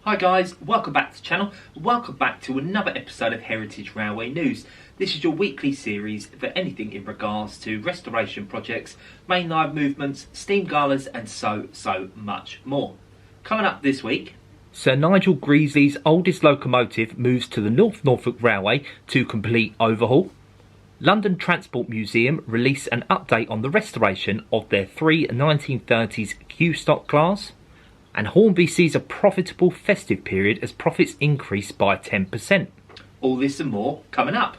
Hi guys, welcome back to the channel. Welcome back to another episode of Heritage Railway News. This is your weekly series for anything in regards to restoration projects, mainline movements, steam galas and so much more. Coming up this week, Sir Nigel Gresleys' oldest locomotive moves to the North Norfolk Railway to complete overhaul. London Transport Museum release an update on the restoration of their three 1930s Q-stock class. And Hornby sees a profitable festive period as profits increase by 10%. All this and more coming up.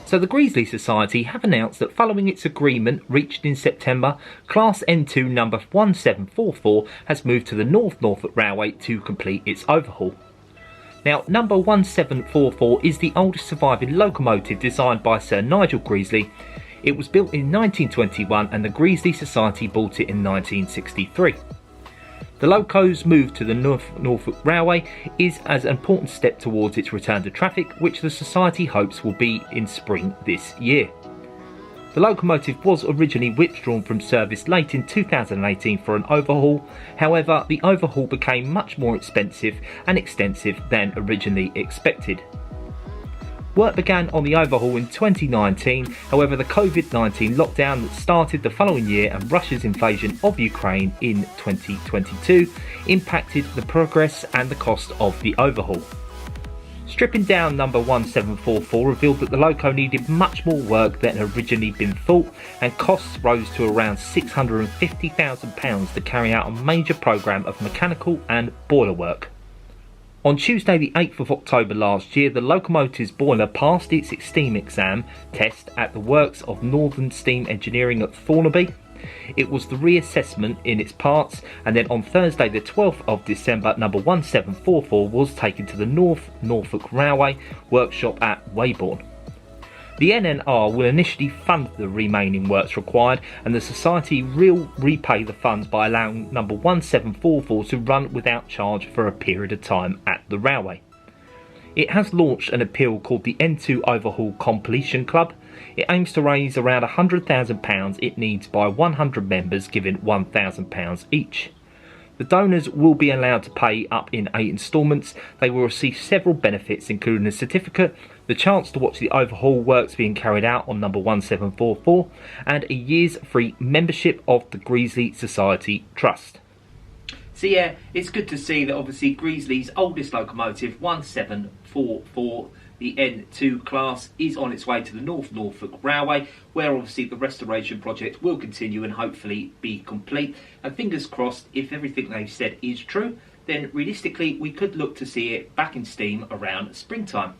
So the Gresleys Society have announced that following its agreement reached in September, Class N2 number 1744 has moved to the North Norfolk Railway to complete its overhaul. Now, number 1744 is the oldest surviving locomotive designed by Sir Nigel Gresleys. It was built in 1921 and the Gresleys Society bought it in 1963. The loco's move to the North Norfolk Railway is as an important step towards its return to traffic, which the Society hopes will be in spring this year. The locomotive was originally withdrawn from service late in 2018 for an overhaul. However, the overhaul became much more expensive and extensive than originally expected. Work began on the overhaul in 2019, however the COVID-19 lockdown that started the following year and Russia's invasion of Ukraine in 2022 impacted the progress and the cost of the overhaul. Stripping down number 1744 revealed that the loco needed much more work than had originally been thought, and costs rose to around £650,000 to carry out a major programme of mechanical and boiler work. On Tuesday the 8th of October last year, the locomotive's boiler passed its steam exam test at the works of Northern Steam Engineering at Hornby. It was the reassessment in its parts, and then on Thursday the 12th of December, number 1744 was taken to the North Norfolk Railway workshop at Weybourne. The NNR will initially fund the remaining works required, and the Society will repay the funds by allowing number 1744 to run without charge for a period of time at the railway. It has launched an appeal called the N2 Overhaul Completion Club. It aims to raise around £100,000 it needs by 100 members giving £1,000 each. The donors will be allowed to pay up in 8 instalments. They will receive several benefits, including a certificate, the chance to watch the overhaul works being carried out on number 1744, and a year's free membership of the Gresleys Society Trust. So yeah, it's good to see that obviously Gresleys' oldest locomotive, 1744, the N2 class, is on its way to the North Norfolk Railway, where obviously the restoration project will continue and hopefully be complete. And fingers crossed, if everything they've said is true, then realistically we could look to see it back in steam around springtime.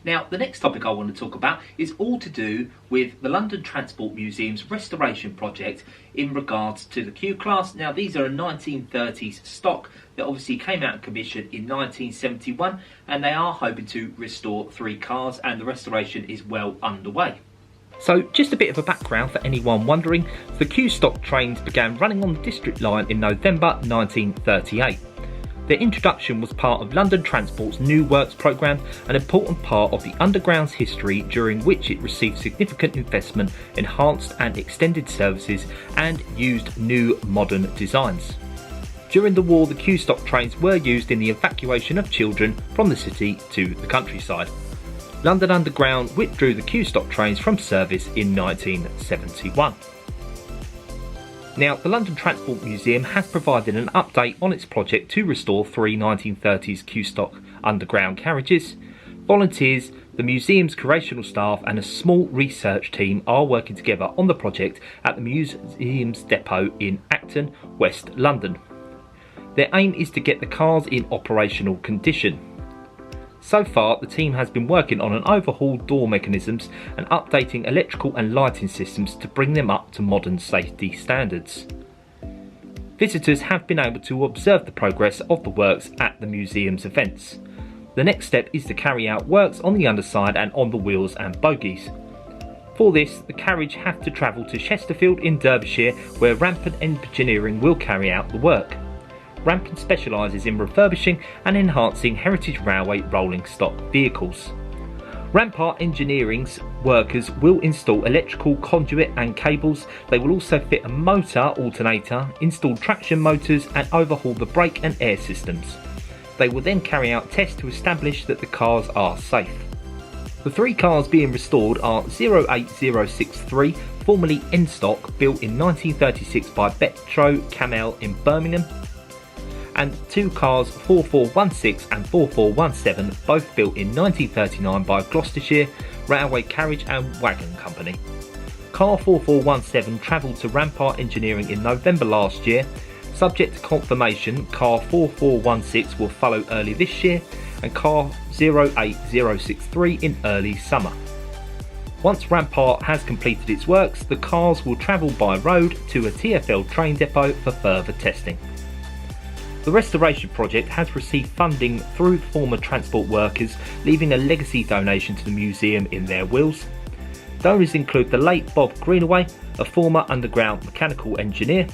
Now, the next topic I want to talk about is all to do with the London Transport Museum's restoration project in regards to the Q class. Now, these are a 1930s stock that obviously came out of commission in 1971, and they are hoping to restore 3 cars, and the restoration is well underway. So, just a bit of a background for anyone wondering, the Q stock trains began running on the District Line in November 1938. Their introduction was part of London Transport's New Works programme, an important part of the Underground's history, during which it received significant investment, enhanced and extended services and used new modern designs. During the war, the Q-stock trains were used in the evacuation of children from the city to the countryside. London Underground withdrew the Q-stock trains from service in 1971. Now, the London Transport Museum has provided an update on its project to restore 3 1930s Q-stock underground carriages. Volunteers, the museum's curatorial staff and a small research team are working together on the project at the museum's depot in Acton, West London. Their aim is to get the cars in operational condition. So far, the team has been working on an overhaul door mechanisms and updating electrical and lighting systems to bring them up to modern safety standards. Visitors have been able to observe the progress of the works at the museum's events. The next step is to carry out works on the underside and on the wheels and bogies. For this, the carriage have to travel to Chesterfield in Derbyshire, where Rampant Engineering will carry out the work. Rampant specialises in refurbishing and enhancing Heritage Railway rolling stock vehicles. Rampart Engineering's workers will install electrical conduit and cables. They will also fit a motor alternator, install traction motors and overhaul the brake and air systems. They will then carry out tests to establish that the cars are safe. The three cars being restored are 08063, formerly N-Stock, built in 1936 by Betro Camel in Birmingham, and two cars 4416 and 4417, both built in 1939 by Gloucestershire Railway Carriage and Wagon Company. Car 4417 travelled to Rampart Engineering in November last year. Subject to confirmation, car 4416 will follow early this year and car 08063 in early summer. Once Rampart has completed its works, the cars will travel by road to a TfL train depot for further testing. The restoration project has received funding through former transport workers, leaving a legacy donation to the museum in their wills. Donors include the late Bob Greenaway, a former underground mechanical engineer,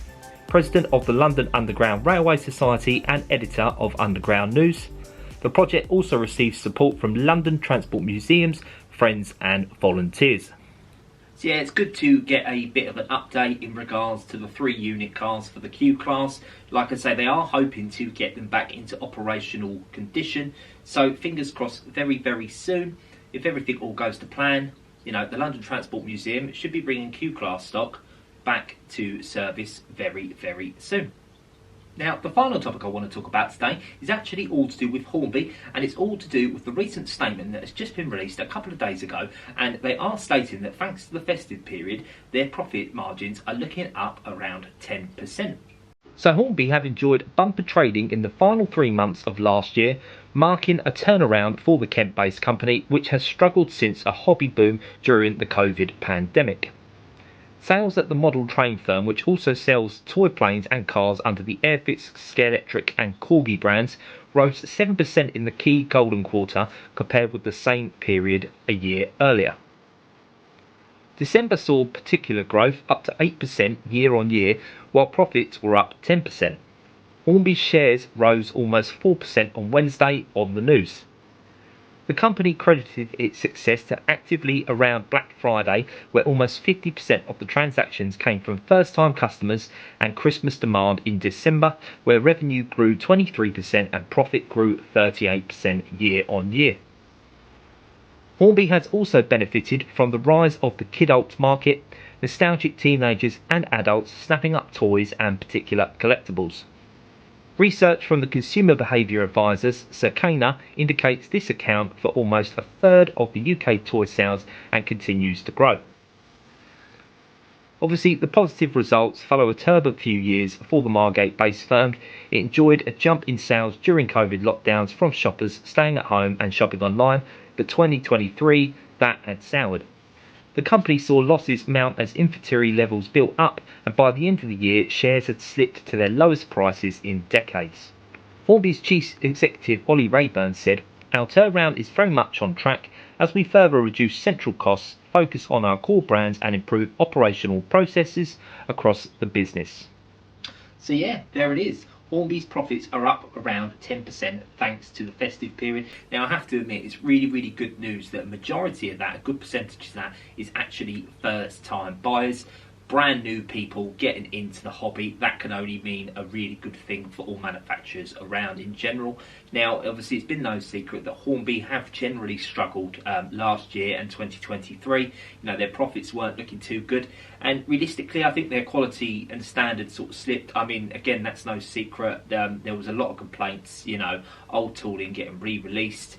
president of the London Underground Railway Society and editor of Underground News. The project also receives support from London Transport Museums, friends and volunteers. So yeah, it's good to get a bit of an update in regards to the 3 unit cars for the Q class. Like I say, they are hoping to get them back into operational condition. So fingers crossed very, very soon. If everything all goes to plan, you know, the London Transport Museum should be bringing Q class stock back to service very, very soon. Now, the final topic I want to talk about today is actually all to do with Hornby, and it's all to do with the recent statement that has just been released a couple of days ago, and they are stating that thanks to the festive period, their profit margins are looking up around 10%. So Hornby have enjoyed bumper trading in the final 3 months of last year, marking a turnaround for the Kent-based company, which has struggled since a hobby boom during the COVID pandemic. Sales at the model train firm, which also sells toy planes and cars under the Airfix, Scalextric and Corgi brands, rose 7% in the key golden quarter compared with the same period a year earlier. December saw particular growth, up to 8% year on year, while profits were up 10%. Hornby's shares rose almost 4% on Wednesday on the news. The company credited its success to actively around Black Friday, where almost 50% of the transactions came from first-time customers, and Christmas demand in December, where revenue grew 23% and profit grew 38% year on year. Hornby has also benefited from the rise of the kidult market, nostalgic teenagers and adults snapping up toys and particular collectibles. Research from the consumer behaviour advisors Circana indicates this accounts for almost a third of the UK toy sales and continues to grow. Obviously, the positive results follow a turbulent few years for the Margate-based firm. It enjoyed a jump in sales during COVID lockdowns from shoppers staying at home and shopping online, but 2023 that had soured. The company saw losses mount as inventory levels built up, and by the end of the year, shares had slipped to their lowest prices in decades. Hornby's chief executive Ollie Rayburn said, "Our turnaround is very much on track as we further reduce central costs, focus on our core brands and improve operational processes across the business." So yeah, there it is. Hornby's profits are up around 10% thanks to the festive period. Now I have to admit, it's really, really good news that a majority of that, a good percentage of that, is actually first time buyers. Brand new people getting into the hobby. That can only mean a really good thing for all manufacturers around in general. Now obviously it's been no secret that Hornby have generally struggled last year and 2023. You know, their profits weren't looking too good, and realistically I think their quality and standards sort of slipped. I mean, again, that's no secret. There was a lot of complaints, you know, old tooling getting re-released.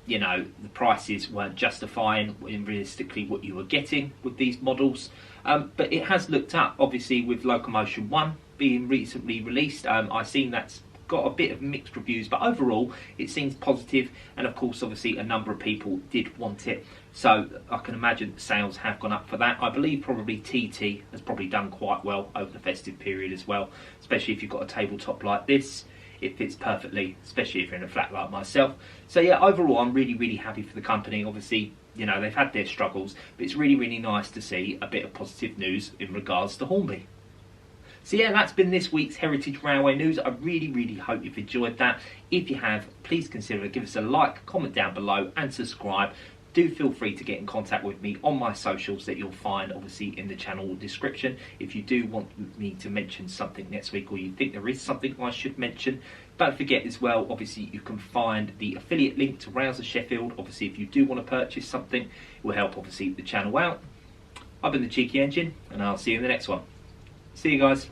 You know, the prices weren't justifying in realistically what you were getting with these models. But it has looked up, obviously, with Locomotion 1 being recently released. I've seen that's got a bit of mixed reviews, but overall it seems positive, and of course obviously a number of people did want it, so I can imagine sales have gone up for that. I believe probably TT has probably done quite well over the festive period as well, especially if you've got a tabletop like this. It fits perfectly, especially if you're in a flat like myself. So yeah, overall I'm really happy for the company. Obviously, you know, they've had their struggles, but it's really nice to see a bit of positive news in regards to Hornby. So yeah, that's been this week's Heritage Railway News. I really hope you've enjoyed that. If you have, please consider give us a like, comment down below and subscribe. Do feel free to get in contact with me on my socials that you'll find obviously in the channel description. If you do want me to mention something next week, or you think there is something I should mention, don't forget as well, obviously you can find the affiliate link to Rails of Sheffield. Obviously if you do want to purchase something, it will help obviously the channel out. I've been the Cheeky Engine, and I'll see you in the next one. See you guys.